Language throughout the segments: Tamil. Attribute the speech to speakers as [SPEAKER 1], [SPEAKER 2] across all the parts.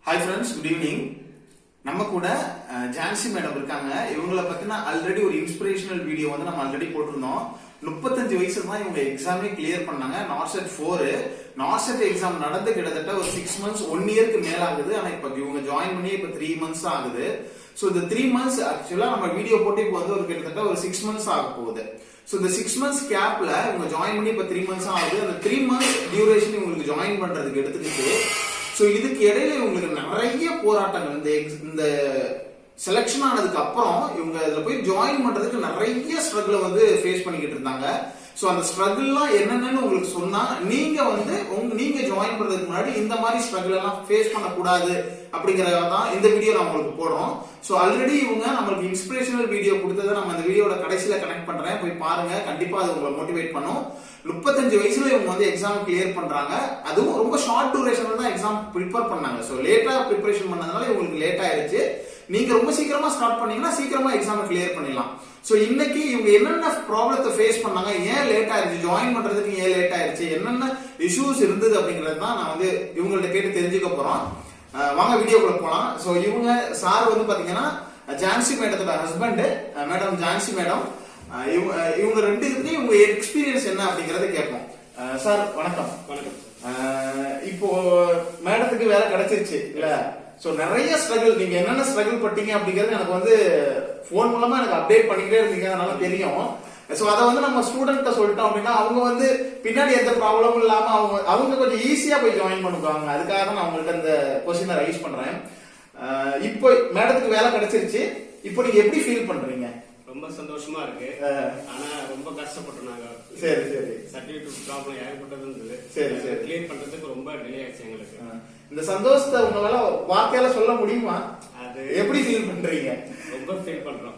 [SPEAKER 1] Hi friends, good evening. நம்ம கூட ஜான்சி மேடம் இருக்காங்க. இவங்களை பத்தின ஆல்ரெடி ஒரு இன்ஸ்பிரேஷனல் வீடியோ வந்து நம்ம ஆல்ரெடி போட்டிருந்தோம். 35 வயசுல தான் இவங்க எக்ஸாமே கிளியர் பண்ணாங்க. நார்செட் 4 நார்செட் எக்ஸாம் நடந்து கிட்டத்தட்ட ஒரு 6 months 1 yearக்கு மேல ஆகுது. ஆனா இப்ப இவங்க ஜாயின் பண்ணி இப்ப 3 months தான் ஆகுது. சோ இந்த 3 months ஆக்சுவலா நம்ம வீடியோ போட்டு இப்போ வந்து ஒரு கிட்டத்தட்ட ஒரு 6 months ஆக போகுது. சோ இந்த 6 months கேப்ல இவங்க ஜாயின் பண்ணி இப்ப 3 months ஆகுது. அந்த 3 months டியூரேஷன் இவங்களுக்கு ஜாயின் பண்றதுக்கு எடுத்துக்கிட்டு சோ இதுக்கு இடையில இவங்களுக்கு நிறைய போராட்டங்கள், இந்த செலக்ஷன் ஆனதுக்கு அப்புறம் இவங்க இதுல போய் ஜாயின் பண்றதுக்கு நிறைய ஸ்ட்ரகிள் வந்து ஃபேஸ் பண்ணிக்கிட்டு இருந்தாங்க. சோ அந்த ஸ்ட்ரகிள்லாம் என்னென்னு உங்களுக்கு சொன்னா நீங்க வந்து நீங்க ஜாயின் பண்றதுக்கு முன்னாடி இந்த மாதிரி ஸ்ட்ரகிள் எல்லாம் ஃபேஸ் பண்ணக்கூடாது அப்படிங்கறத தான் இந்த வீடியோ நான் உங்களுக்கு போடுறோம். சோ ஆல்ரெடி இவங்க நம்மளுக்கு இன்ஸ்பிரேஷனல் வீடியோ கொடுத்ததை நம்ம அந்த வீடியோட கடைசியில கனெக்ட் பண்றேன், போய் பாருங்க. கண்டிப்பா அது உங்களை மோட்டிவேட் பண்ணும். 35 வயசுல இவங்க வந்து எக்ஸாம் கிளியர் பண்றாங்க. அதுவும் ரொம்ப ஷார்ட் டியூரேஷன்ல தான் எக்ஸாம் ப்ரிப்பேர் பண்ணாங்க. சோ லேட்டா ப்ரிப்பரேஷன் பண்ணதுனால இவங்களுக்கு லேட் ஆயிருச்சு. நீங்க ரொம்ப சீக்கிரமா ஸ்டார்ட் பண்ணீங்கன்னா சீக்கிரமா எக்ஸாம் கிளியர் பண்ணிடலாம். சோ இன்னைக்கு இவங்க என்னென்ன ப்ராப்ளத்தை ஃபேஸ் பண்ணாங்க, ஏன் லேட் ஆயிருச்சு, ஜாயின் பண்றதுக்கு ஏன் லேட் ஆயிருச்சு, என்னென்ன இஷ்யூஸ் இருந்தது அப்படிங்கறது தான் நான் வந்து இவங்கள்ட்ட கேட்டு தெரிஞ்சுக்க போறோம். வாங்க வீடியோக்குள்ள போலாம். சோ இவங்க சார் வந்து பாத்தீங்கன்னா ஜான்சி மேடத்தோட ஹஸ்பண்ட், மேடம் ஜான்சி மேடம். இவங்க ரெண்டு இதுக்கு இவங்க எக்ஸ்பீரியன்ஸ் என்ன அப்படிங்கறத கேட்போம். சார் வணக்கம்.
[SPEAKER 2] வணக்கம்.
[SPEAKER 1] இப்போ மேடத்துக்கு வேலை கிடைச்சிருச்சு இல்ல? சோ நிறைய ஸ்ட்ரகிள், நீங்க என்னென்ன ஸ்ட்ரகிள் பட்டீங்க அப்படிங்கறது எனக்கு வந்து போன் மூலமா எனக்கு அப்டேட் பண்ணிக்கிட்டே இருந்தீங்க, அதனால தெரியும். சோ அதை வந்து நம்ம ஸ்டூடெண்ட்ட சொல்லிட்டோம் அப்படின்னா அவங்க வந்து பின்னாடி எந்த ப்ராப்ளமும் இல்லாம அவங்க கொஞ்சம் ஈஸியா போய் ஜாயின் பண்ணுவாங்க. அதுக்காக தான் நான் உங்கள்ட்ட இந்த கொஸ்டினை ரைஸ் பண்றேன். இப்போ மேடத்துக்கு வேலை கிடைச்சிருச்சு, இப்போ நீங்க எப்படி ஃபீல் பண்றீங்க?
[SPEAKER 2] ரொம்ப சந்தோஷமா இருக்கு. ஆனா ரொம்ப கஷ்டப்பட்டோம் நாங்க.
[SPEAKER 1] சரி சரி.
[SPEAKER 2] சர்டிபிகேட் ப்ராப்ளம் ஏகப்பட்டது இருந்தது.
[SPEAKER 1] சரி சரி.
[SPEAKER 2] கிளியர் பண்றதுக்கு ரொம்ப டிலே ஆயிடுச்சு எங்களுக்கு.
[SPEAKER 1] இந்த சந்தோஷத்தை உங்களால வார்த்தையால சொல்ல முடியுமா?
[SPEAKER 2] அது
[SPEAKER 1] எப்படி ஃபீல் பண்றீங்க?
[SPEAKER 2] ரொம்ப ஃபீல் பண்றோம்.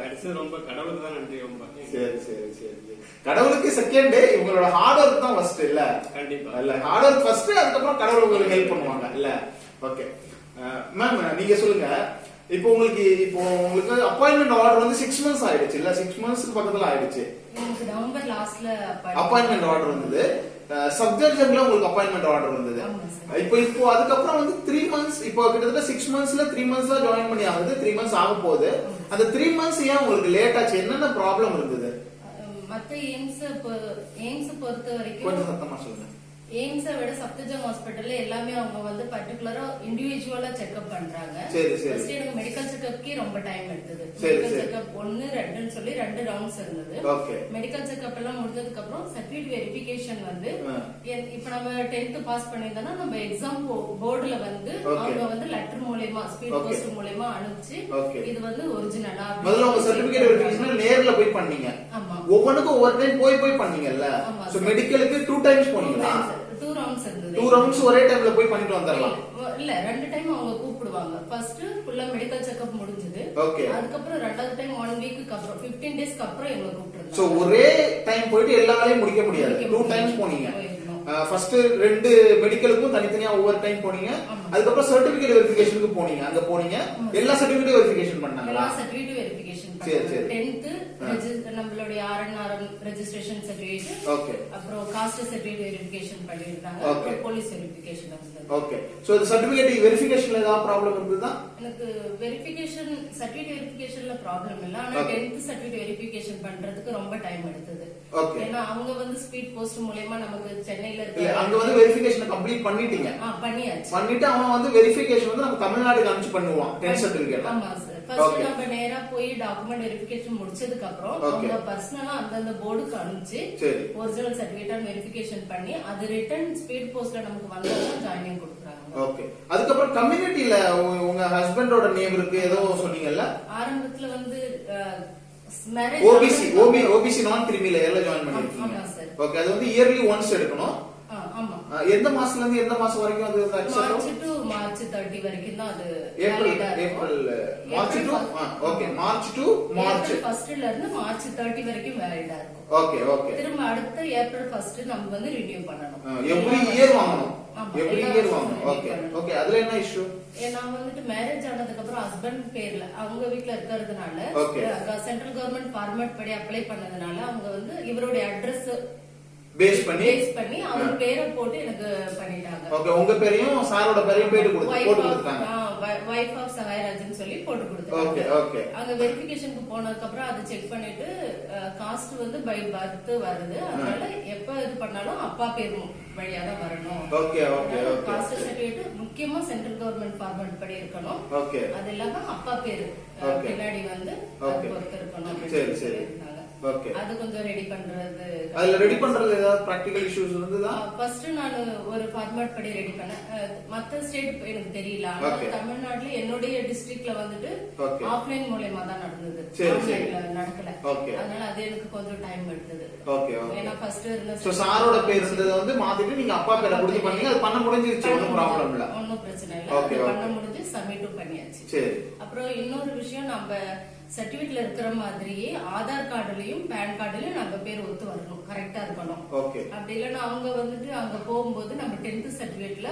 [SPEAKER 2] கடைசி ரொம்ப கடவுளுக்கு தான் நன்றி. ரொம்ப
[SPEAKER 1] சரி சரி சரி. கடவுளுக்கு செகண்ட், இவங்களோட ஹார்ட் ஒர்க் தான் ஃபர்ஸ்ட் இல்ல?
[SPEAKER 2] கண்டிப்பா
[SPEAKER 1] இல்ல, ஹார்ட் ஒர்க் ஃபர்ஸ்ட், அதுக்கப்புறம் கடவுள் உங்களுக்கு ஹெல்ப் பண்ணுவாங்க இல்ல? ஓகே மேம், நீங்க சொல்லுங்க. இப்போ உங்களுக்கு அப்பாயின்மெண்ட் ஆர்டர் வந்து 6 months ஆயிடுச்சு இல்ல? 6 months பக்கத்துல ஆயிடுச்சு.
[SPEAKER 3] உங்களுக்கு நவம்பர் லாஸ்ட்ல
[SPEAKER 1] அப்பாயின்மெண்ட் ஆர்டர் வந்தது. சப்ஜெக்ட்ல உங்களுக்கு அப்பாயின்மெண்ட் ஆர்டர் வந்தது. இப்போ அதுக்கப்புறம் வந்து 3 months, இப்போ கிட்டத்தட்ட 6 monthsல 3 months தான் ஜாயின் பண்ணி ஆகுது. 3 months ஆக போகுது. அந்த 3 months ஏன் உங்களுக்கு லேட் ஆச்சு? என்னென்ன ப்ராப்ளம் இருந்தது?
[SPEAKER 3] மத்த எய்ம்ஸ் பொறுத்த வரைக்கும்
[SPEAKER 1] கொஞ்சம் சத்தமா சொல்லுங்க.
[SPEAKER 3] எய்ம்ஸை விட சப்தஜங் ஹாஸ்பிட்டல்ல எல்லாமே அவங்க வந்து பர்டிகுலரா இண்டிவிஜுவலா செக்அப் பண்றாங்க.
[SPEAKER 1] சரி சரி.
[SPEAKER 3] ஃபர்ஸ்ட் எனக்கு மெடிக்கல் செக்அப்க்கே ரொம்ப டைம் எடுத்தது.
[SPEAKER 1] சரி
[SPEAKER 3] மெடிக்கல்
[SPEAKER 1] சரி.
[SPEAKER 3] செக்அப் 1 2ன்னு சொல்லி 2 ரவுண்ட்ஸ் இருந்தது.
[SPEAKER 1] ஓகே.
[SPEAKER 3] மெடிக்கல் செக்அப் எல்லாம் முடிஞ்சதுக்கு அப்புறம் சர்டிபிகேட் வெரிஃபிகேஷன் வந்து இப்ப நம்ம 10th பாஸ் பண்ணிருந்தோம்னா நம்ம எக்ஸாம் போர்டுல வந்து அவங்க வந்து லெட்டர் மூலமா ஸ்பீட் போஸ்ட் மூலமா அனுப்பிச்சு இது வந்து ஒரிஜினலா
[SPEAKER 1] முதல்ல உங்க சர்டிபிகேட் வெரிஃபிகேஷன் நேர்ல போய் பண்ணீங்க.
[SPEAKER 3] ஆமா.
[SPEAKER 1] ஒவ்வொன்றுக்கும் ஒவ்வொரு டைம் போய் பண்ணீங்கல்ல? சோ மெடிக்கலுக்கு 2 times போனீங்களா?
[SPEAKER 3] 2 ரவுண்ட்ஸ் இருந்தது.
[SPEAKER 1] 2 rounds ஒரே டைம்ல போய் பண்ணிட்டு வந்துறலாம்
[SPEAKER 3] இல்ல? 2 டைம் அவங்க கூப்பிடுவாங்க. ஃபர்ஸ்ட் ஃபுல்லா மெடிக்கல் செக்அப் முடிஞ்சது.
[SPEAKER 1] ஓகே.
[SPEAKER 3] அதுக்கப்புறம் ரெண்டாவது டைம் 1 வீக்குக்கு அப்புறம் 15 டேஸ்க்கு அப்புறம் எங்க கூப்பிடுறாங்க.
[SPEAKER 1] சோ ஒரே டைம் போயிட்டு எல்லா வேலையும் முடிக்க முடியாது. 2 times போனீங்க. ஃபர்ஸ்ட் 2 மெடிக்கலுக்கும் தனித்தனியா ஒவ்வொரு டைம் போனீங்க. அதுக்கப்புறம் சர்டிபிகேட் வெரிஃபிகேஷனுக்கு போனீங்க. அங்க போனீங்க, எல்லா சர்டிபிகேட் வெரிஃபிகேஷன் பண்ணாங்களா?
[SPEAKER 3] எல்லா சர்டிபிகேட் வெரிஃபிகேஷன் பண்ணாங்க. 10th நம்மளுடைய ஆர்என்ஆர்எம் ரெஜிஸ்ட்ரேஷன் சர்டிபிகேட்,
[SPEAKER 1] ஓகே.
[SPEAKER 3] அப்புறம் காஸ்ட் சர்டிபிகேட் வெரிஃபிகேஷன் பண்ணிருக்காங்க. அப்புறம் போலீஸ் வெரிஃபிகேஷன் இருந்தது.
[SPEAKER 1] ஓகே. சோ இந்த சர்டிபிகேட் வெரிஃபிகேஷன்ல ஏதாவது ப்ராப்ளம் இருந்ததா?
[SPEAKER 3] எனக்கு வெரிஃபிகேஷன் சர்டிபிகேட் வெரிஃபிகேஷன்ல ப்ராப்ளம் இல்ல. ஆனா 10th சர்டிபிகேட் வெரிஃபிகேஷன் பண்றதுக்கு ரொம்ப டைம் எடுத்தது.
[SPEAKER 1] ஓகே.
[SPEAKER 3] ஏன்னா அவங்க வந்து ஸ்பீட் போஸ்ட் மூலமா நமக்கு சென்னையில
[SPEAKER 1] இல்ல, அங்க வந்து வெரிஃபிகேஷன் கம்ப்ளீட் பண்ணிட்டீங்க.
[SPEAKER 3] பண்ணியாச்சு.
[SPEAKER 1] பண்ணிட்டு அவன் வந்து வெரிஃபிகேஷன் வந்து நம்ம தமிழ்நாட்டுக்கு அனுப்பிச்சு பண்ணுவான் 10th சர்டிபிகேட்.
[SPEAKER 3] ஆமா சார். ஃபர்ஸ்ட் நம்ம நேரா போய் டாக்குமெண்ட் வெரிஃபிகேஷன் முடிச்சதுக்கு அப்புறம் அவங்க பர்சனலா அந்தந்த போர்டுக்கு அனுப்பிச்சு ஒரிஜினல் சர்டிபிகேட் வெரிஃபிகேஷன் பண்ணி அது ரிட்டர்ன் ஸ்பீட் போஸ்ட்ல நமக்கு வந்தா ஜாயினிங் கொடுக்குறாங்க.
[SPEAKER 1] ஓகே. அதுக்கப்புறம் கம்யூனிட்டில உங்க ஹஸ்பண்டோட நேம் இருக்கு ஏதோ சொன்னீங்கல்ல?
[SPEAKER 3] ஆரம்பத்துல வந்து
[SPEAKER 1] ஓபிசி நான் கிரிமி லேயர்ல ஜாயின் பண்ணிருக்கீங்க. ஓகே. அது வந்து இயர்லி ஒன்ஸ் எடுக்கணும்.
[SPEAKER 3] ஆமா.
[SPEAKER 1] எந்த மாசத்துல இருந்து எந்த மாசம் வரைக்கும் அது
[SPEAKER 3] மார்ச் டு மார்ச் 30 வரைக்கும் தான் அது.
[SPEAKER 1] March to okay. March to March
[SPEAKER 3] 1ல இருந்து மார்ச் 30 வரைக்கும் வேலிடா இருக்கும்.
[SPEAKER 1] Okay okay.
[SPEAKER 3] திரும்ப அடுத்த ஏப்ரல் 1 நம்ம வந்து ரினியூ பண்ணனும்.
[SPEAKER 1] எவ்ரி இயர் வாங்கணும். எவ்ரி இயர் வாங்கணும். Okay okay. அதுல என்ன இஷ்யூ?
[SPEAKER 3] நான் வந்துட்டு மேரேஜ் ஆனதுக்கு அப்புறம் ஹஸ்பண்ட் பேர்ல அவங்க வீட்ல இருக்கிறதுனால சென்ட்ரல் கவர்மெண்ட் ஃபார்மேட் படி அப்ளை பண்ணதுனால அவங்க வந்து இவருடைய அட்ரஸ்
[SPEAKER 1] பேஸ் பண்ணி
[SPEAKER 3] அவர் பேரை போட்டு எனக்கு பண்ணிட்டாங்க.
[SPEAKER 1] ஓகே, உங்க பேரையும் சாரோட பேரையும் போட்டு கொடுத்தாங்க.
[SPEAKER 3] வைஃப் ஆஃப் சகாயராஜன் சொல்லி போட்டு கொடுத்தாங்க.
[SPEAKER 1] Okay okay.
[SPEAKER 3] அங்க வெரிஃபிகேஷனுக்கு போனதுக்கு அப்புறம் அதை செக் பண்ணிட்டு காஸ்ட் வந்து பை பர்த் வருது, அதனால எப்ப இது பண்ணாலும் அப்பா பேர் வழியா தான் வரணும்.
[SPEAKER 1] Okay okay okay.
[SPEAKER 3] Cost certificate முக்கியமா சென்ட்ரல் கவர்மெண்ட் ஃபார்மேட் படி இருக்கணும்.
[SPEAKER 1] ஓகே.
[SPEAKER 3] அது இல்லாம அப்பா பேரு பின்னாடி வந்து பொறுத்து இருக்கணும்.
[SPEAKER 1] சரி சரி. ஓகே.
[SPEAKER 3] அது கொஞ்சம் ரெடி பண்றது.
[SPEAKER 1] அதுல ரெடி பண்றது ஏதாவது பிராக்டிகல் இஷ்யூஸ் இருந்ததா?
[SPEAKER 3] ஃபர்ஸ்ட் நான் ஒரு ஃபார்மேட் படி ரெடி பண்ணேன். மத்த ஸ்டேட் எனக்கு தெரியல. தமிழ்நாட்டுல என்னுடைய டிஸ்ட்ரிக்ட்ல வந்துட்டு ஆஃப்லைன் மூலமா தான் நடந்தது, ஆன்லைன்ல நடக்கல. அதனால அது எனக்கு கொஞ்சம் டைம் எடுத்தது.
[SPEAKER 1] ஓகே.
[SPEAKER 3] ஏன்னா ஃபர்ஸ்ட் இருந்த
[SPEAKER 1] சோ சாரோட பேர் இருந்தது வந்து மாத்திட்டு நீங்க அப்பா பேரை கொடுத்து பண்ணீங்க, அது பண்ண முடிஞ்சிருச்சு, ஒண்ணும் ப்ராப்ளம் இல்ல.
[SPEAKER 3] ஒண்ணும் பிரச்சனை இல்ல, பண்ண முடிஞ்சு சப்மிட்டும் பண்ணியாச்சு.
[SPEAKER 1] சரி.
[SPEAKER 3] அப்புறம் இன்னொரு விஷயம், நம்ம சர்டிபிகேட்ல இருக்கிற மாதிரியே ஆதார் கார்டுலயும் பேன் கார்டுலயும் நம்ம பேர் ஒத்து வரணும், கரெக்டா இருக்கணும். அப்படி இல்லைன்னா அவங்க வந்துட்டு அங்க போகும்போது நம்ம 10th சர்டிபிகேட்ல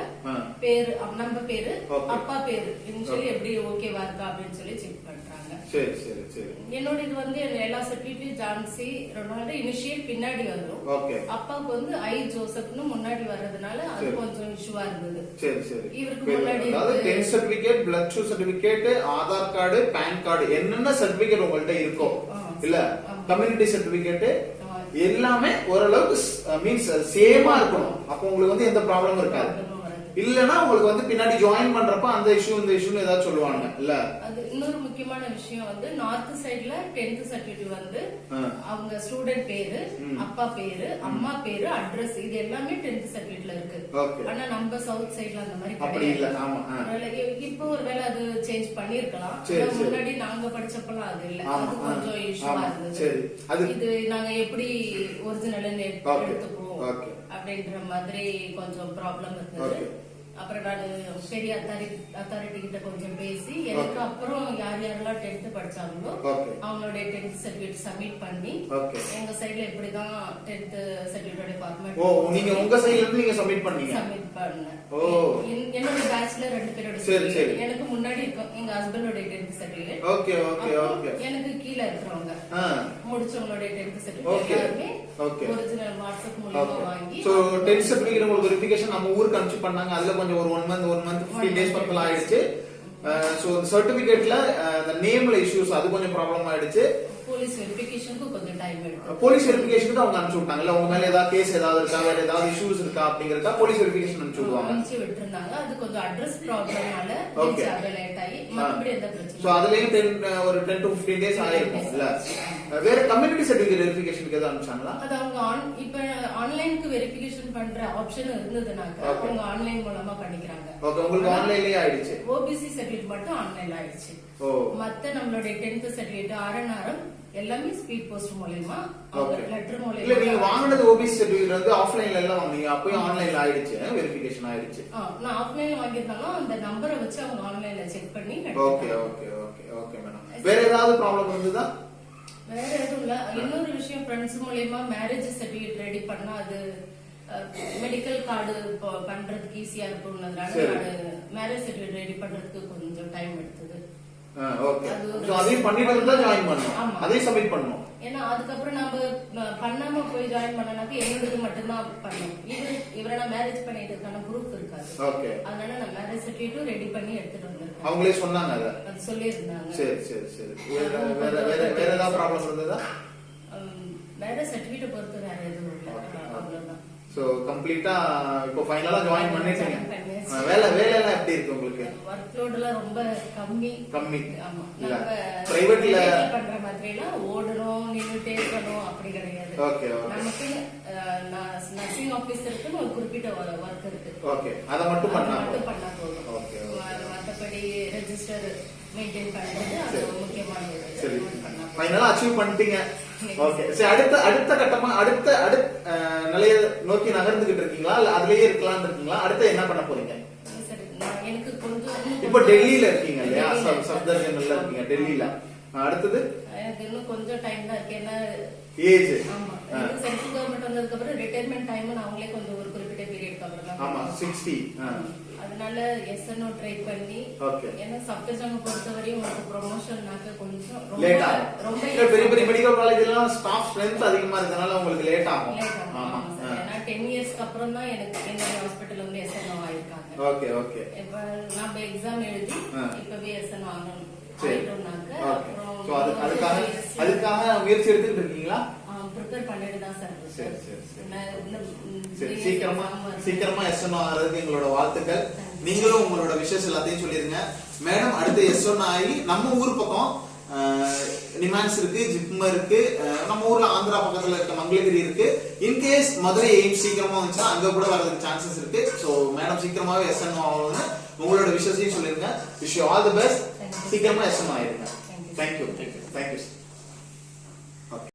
[SPEAKER 3] பேரு நம்ம பேரு அப்பா பேரு சொல்லி எப்படி ஓகேவா இருக்கா அப்படின்னு சொல்லி செக் பண்றாங்க.
[SPEAKER 1] சரி சரி சரி.
[SPEAKER 3] என்னோட இது வந்து எல்லா சர்டிபிகேட்லயும் ஜான்சி ரொனால்டோ இனிஷியல் பின்னாடி வரும். அப்பாவுக்கு வந்து ஐ ஜோசப்னு முன்னாடி வர்றதுனால அது கொஞ்சம் இஷ்யூவா இருந்தது.
[SPEAKER 1] சரி சரி.
[SPEAKER 3] இவருக்கு முன்னாடி
[SPEAKER 1] 10th சர்டிபிகேட், பிளட் ஷூ certificate, Aadhaar card, PAN card, என்னென்ன சர்டிபிகேட் உங்கள்ட்ட இருக்கோ இல்ல, கம்யூனிட்டி சர்டிபிகேட் எல்லாமே ஓரளவுக்கு மீன்ஸ் சேமா இருக்கணும். அப்ப உங்களுக்கு வந்து எந்த ப்ராப்ளமும் இருக்காது. இல்லனா உங்களுக்கு வந்து பின்னாடி ஜாயின் பண்றப்ப அந்த இஷ்யூ இந்த இஷ்யூ ஏதாவது சொல்லுவாங்க இல்ல.
[SPEAKER 3] அது இன்னொரு முக்கியமான விஷயம் வந்து நார்த் சைடுல 10th சர்டிபிகேட் வந்து அவங்க ஸ்டூடெண்ட் பேரு, அப்பா பேரு, அம்மா பேரு, அட்ரஸ் இது எல்லாமே 10th சர்டிபிகேட்ல இருக்கு. ஆனா நம்ம சவுத் சைடுல அந்த மாதிரி
[SPEAKER 1] அப்படி இல்ல. ஆமா.
[SPEAKER 3] இப்போ ஒருவேளை அது சேஞ்ச் பண்ணிருக்கலாம். முன்னாடி நாங்க படிச்சப்பலாம் அது இல்ல, அது கொஞ்சம் இஷ்யூவா இருந்தது. இது நாங்க எப்படி ஒரிஜினல் எடுத்துப்போம் அப்படின்ற மாதிரி கொஞ்சம் ப்ராப்ளம் இருந்தது. அப்புறம் நான் பெரிய அத்தாரிட்டி கிட்ட கொஞ்சம் பேசி எனக்கு அப்புறம் யார் யாரெல்லாம் 10th படிச்சாங்களோ அவங்களுடைய 10th சர்டிபிகேட் சப்மிட் பண்ணி எங்க சைடுல எப்படிதான் 10th சர்டிபிகேட் ஃபார்மேட்
[SPEAKER 1] நீங்க உங்க சைடுல இருந்து நீங்க சப்மிட் பண்ணீங்க.
[SPEAKER 3] சப்மிட் பண்ணேன். என்னோட பேட்ச்ல 2 பேரோட எனக்கு முன்னாடி இருக்கும் எங்க ஹஸ்பண்டோட 10th certificate.
[SPEAKER 1] Okay okay okay.
[SPEAKER 3] எனக்கு கீழ இருக்கிறவங்க முடிச்சவங்களோட 10th சர்டிபிகேட் எல்லாமே ஒரிஜினல் வாட்ஸ்அப் மூலமா வாங்கி.
[SPEAKER 1] சோ 10th சர்டிபிகேட் உங்களுக்கு வெரிஃபிகேஷன் நம்ம ஊருக்கு அனுப்பிச்சு பண்ணாங்க. அதுல கொஞ்சம் ஒரு 1 month 15 days பக்கத்துல ஆயிடுச்சு. சோ சர்டிபிகேட்ல அந்த நேம்ல இஷ்யூஸ் அது கொஞ்சம் ப்ராப்ளம் ஆயிடுச்சு.
[SPEAKER 3] போலீஸ் வெரிஃபிகேஷனுக்கு கொஞ்சம் டைம் எடுக்கும்.
[SPEAKER 1] போலீஸ் வெரிஃபிகேஷனுக்கு அவங்க அனுப்பிச்சு விட்டாங்க இல்ல, உங்க மேல ஏதாவது கேஸ் ஏதாவது இருக்கா, வேற ஏதாவது இஷ்யூஸ் இருக்கா அப்படிங்கறத போலீஸ் வெரிஃபிகேஷன் அனுப்பிச்சு விடுவாங்க.
[SPEAKER 3] அனுப்பிச்சு விட்டுருந்தாங்க. அது கொஞ்சம் அட்ரஸ் ப்ராப்ளம்னால லேட் ஆகி மறுபடி எந்த பிரச்சனை.
[SPEAKER 1] சோ அதுலயும் ஒரு 10 to 15 days ஆயிருக்கும் இல்ல. வேற கம்யூனிட்டி சர்டிபிகேட் வெரிஃபிகேஷனுக்கு ஏதாவது அனுப்பிச்சாங்களா?
[SPEAKER 3] அது அவங்க இப்ப ஆன்லைனுக்கு வெரிஃபிகேஷன் பண்ற ஆப்ஷன் இருந்ததுனாக்க அவங்க ஆன்லைன் மூலமா பண்ணிக்கிறாங்க.
[SPEAKER 1] ஓகே, உங்களுக்கு ஆன்லைன்லயே ஆயிடுச்சு.
[SPEAKER 3] ஓபிசி சர்டிபிகேட் மட்டும் ஆன்லைன்ல ஆயிடுச்சு. மத்த நம்மளுடைய 10th சர்டிபிகேட் RNRM எல்லாமே ஸ்பீட் போஸ்ட் மூலமா லெட்டர் மூலமா.
[SPEAKER 1] இல்ல நீங்க வாங்குனது ஓபிசி சர்டிபிகேட் வந்து ஆஃப்லைன்ல எல்லாம் வாங்குனீங்க, அப்பயும் ஆன்லைன்ல ஆயிடுச்சு, வெரிஃபிகேஷன் ஆயிடுச்சு.
[SPEAKER 3] நான் ஆஃப்லைன்ல வாங்கிருந்தாலும் அந்த நம்பரை வச்சு அவங்க ஆன்லைன்ல செக் பண்ணி.
[SPEAKER 1] Okay okay okay okay madam. வேற ஏதாவது ப்ராப்ளம் இருந்ததா?
[SPEAKER 3] வேற எதுவும் இல்ல. இன்னொரு விஷயம், ஃப்ரெண்ட்ஸ் மூலமா மேரேஜ் சர்டிபிகேட் ரெடி பண்ணா அது மெடிக்கல் கார்டு பண்றதுக்கு ஈஸியா இருக்கும்ன்றதுனால மேரேஜ் சர்டிபிகேட் ரெடி பண்றதுக்கு கொஞ்சம் டைம் எடுத்தது.
[SPEAKER 1] ஓகே. சோ அதையும் பண்ணிட்டு தான் ஜாயின் பண்ணனும், அதையும் சப்மிட் பண்ணனும்.
[SPEAKER 3] ஏன்னா அதுக்கப்புறம் நம்ம பண்ணாம போய் ஜாயின் பண்ணனாக்க என்னோடது மட்டும் தான் பண்ணணும். இவரை நான் மேரேஜ் பண்ணிட்டு இருக்கான ப்ரூஃப் இருக்காது.
[SPEAKER 1] ஓகே.
[SPEAKER 3] அதனால நான் மேரேஜ் சர்டிபிகேட் ரெடி பண்ணி எடுத்துட்டு வந்திருக்கேன்.
[SPEAKER 1] அவங்களே சொன்னாங்க
[SPEAKER 3] அது சொல்லியிருந்தாங்க.
[SPEAKER 1] சரி சரி சரி. வேற ஏதாவது ப்ராப்ளம் இருந்ததா?
[SPEAKER 3] மேரேஜ் சர்டிபிகேட் பொறுத்து வேற எதுவும் இல்ல, அவ்வளவுதான்.
[SPEAKER 1] சோ கம்ப்ளீட்டா இப்போ ஃபைனலா ஜாயின் பண்ணிட்டீங்க. வேலை எல்லாம் எப்படி இருக்கு உங்களுக்கு?
[SPEAKER 3] வொர்க் லோட் எல்லாம் ரொம்ப கம்மி. ஆமா. நம்ம
[SPEAKER 1] பிரைவேட்ல
[SPEAKER 3] பண்ற மாதிரி எல்லாம் ஓடணும், நின்னுட்டே இருக்கணும் அப்படி கிடையாது.
[SPEAKER 1] ஓகே. நமக்கு
[SPEAKER 3] நர்சிங் ஆபீசருக்கு ஒரு குறிப்பிட்ட வொர்க் இருக்கு.
[SPEAKER 1] ஓகே, அத மட்டும் பண்ணா
[SPEAKER 3] போதும்.
[SPEAKER 1] ஓகே.
[SPEAKER 3] மத்தபடி ரெஜிஸ்டர் மெயின்டைன் பண்றது அது முக்கியமானது.
[SPEAKER 1] சரி, ஃபைனலா அச்சீவ் பண்ணிட்டீங்க. ஓகே. சரி, அடுத்த கட்டமா அடுத்த நிலைய நோக்கி நகர்ந்துகிட்டு இருக்கீங்களா, இல்ல அதுலயே இருக்கலாம்னு இருக்கீங்களா? அடுத்து என்ன பண்ண போறீங்க?
[SPEAKER 3] எனக்கு கொஞ்சம்
[SPEAKER 1] இப்ப டெல்லியில இருக்கீங்க இல்லையா, சப்தர்ஜன்ல இருக்கீங்க டெல்லியில. அடுத்தது
[SPEAKER 3] எனக்கு இன்னும் கொஞ்சம் டைம் தான் இருக்கு. என்ன
[SPEAKER 1] ஏஜ்?
[SPEAKER 3] ஆமா, சென்ட்ரல் கவர்மெண்ட் வந்ததுக்கு அப்புறம் ரிட்டையர்மெண்ட் டைம் அவங்களே கொஞ்சம் ஒரு குறிப்பிட்ட பீரியட் அப்புறம்.
[SPEAKER 1] ஆமா, 60.
[SPEAKER 3] அதனால எஸ்என்ஓ ட்ரை பண்ணி
[SPEAKER 1] ஓகே
[SPEAKER 3] ஏன்னா சப்தஜங்க பொறுத்தவரையும் உங்களுக்கு ப்ரொமோஷன்னாக்க கொஞ்சம்
[SPEAKER 1] லேட் ஆகும்.
[SPEAKER 3] ரொம்ப
[SPEAKER 1] பெரிய பெரிய மெடிக்கல் காலேஜ் எல்லாம் ஸ்டாஃப் ஸ்ட்ரென்த் அதிகமா இருக்கறனால உங்களுக்கு லேட் ஆகும்.
[SPEAKER 3] லேட் ஆகும்.
[SPEAKER 1] ஆமா.
[SPEAKER 3] ஆமா சார். ஏன்னா 10 இயர்ஸ்க்கு அப்புறம் தான் எனக்கு என்னோட ஹாஸ்பிடல்ல வந்து எஸ்என்ஓ ஆயிருக்காங்க.
[SPEAKER 1] Okay okay.
[SPEAKER 3] இப்ப நம்ம எக்ஸாம் எழுதி இப்பவே எஸ்என்ஓ ஆகணும்.
[SPEAKER 1] சரி.
[SPEAKER 3] ஆயிட்டோம்னாக்க
[SPEAKER 1] ஓகே.
[SPEAKER 3] அப்புறம்
[SPEAKER 1] சோ அதுக்காக முயற்சி எடுத்துட்டு இருக்கீங்களா?
[SPEAKER 3] ப்ரிப்பேர் பண்ணிட்டு தான் சார் இருக்கேன்.
[SPEAKER 1] சரி சரி சரி.
[SPEAKER 3] இன்னும்
[SPEAKER 1] சரி சீக்கிரமா எஸ்என் ஆகிறதுக்கு எங்களோட வாழ்த்துக்கள். நீங்களும் உங்களோட விஷஸ் எல்லாத்தையும் சொல்லிருங்க. மேடம் அடுத்து எஸ்என் ஆகி நம்ம ஊர் பக்கம் நிமான்ஸ் இருக்கு, ஜிப்மர் இருக்கு, நம்ம ஊர்ல ஆந்திரா பக்கத்துல இருக்க மங்களகிரி இருக்கு. இன்கேஸ் மதுரை எய்ம்ஸ் சீக்கிரமா வந்துச்சா அங்க கூட வரதுக்கு சான்சஸ் இருக்கு. சோ மேடம் சீக்கிரமாவே எஸ்என் ஆகணும்னு உங்களோட விஷயத்தையும் சொல்லிருங்க. Wish you all the best. சீக்கிரமா எஸ்என் ஆயிருங்க. தேங்க்யூ.